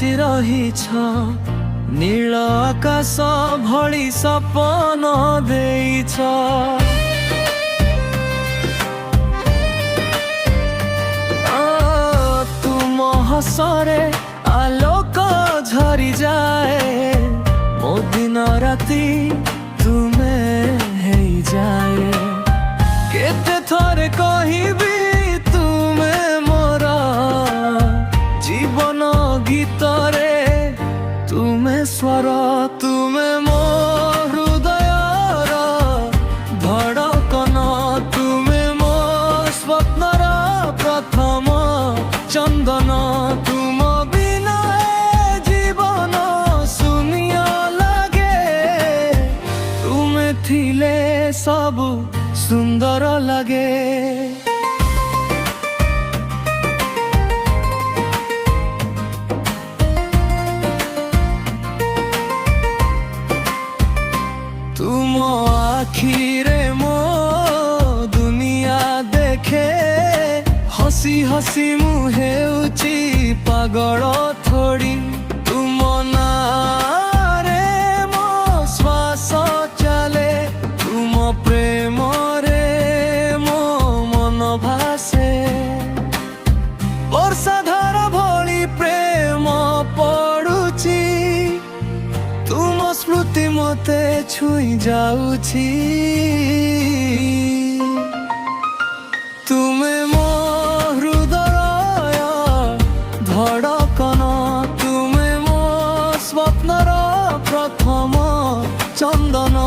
ବସି ରହିଛ ନୀଳ ଆକାଶ ଭଳି ସପନ ଦେଇଛ। ତୁମ ହସରେ ଆଲୋକ ଝରିଯାଏ, ମୋ ଦିନ ରାତି ତୁମେ ହେଇଯାଏ। କେତେ ଥରେ କହିବି ତୁମେ ମୋର ଜୀବନ ଗୀତରେ ତୁମେ ସ୍ୱର, ତୁମେ ମୋ ହୃଦୟର ଧଡ଼କନ, ତୁମେ ମୋ ସ୍ୱପ୍ନର ପ୍ରଥମ ଚନ୍ଦନ। ତୁମ ବିନା ଜୀବନ ଶୂନ୍ୟ ଲାଗେ, ତୁମେ ଥିଲେ ସବୁ ସୁନ୍ଦର ଲାଗେ। ତୁମ ଆଖିରେ ମୋ ଦୁନିଆ ଦେଖେ, ହସି ହସି ମୁଁ ହେଉଛି ପାଗଳ ଥୋଡ଼ି। ତୁମ ନାଁରେ ମୋ ଶ୍ୱାସ ଚାଲେ, ତୁମ ପ୍ରେମରେ ମୋ ମନ ଭାସେ। ବର୍ଷା ଧାର ଭଳି ପ୍ରେମ ପଡ଼ୁଛି, ତୁମ ସ୍ମୃତି ମୋତେ ଛୁଇଁ ଯାଉଛି। ତୁମେ ମୋ ହୃଦୟ ଧଡ଼କନ, ତୁମେ ମୋ ସ୍ୱପ୍ନର ପ୍ରଥମ ଚନ୍ଦନ।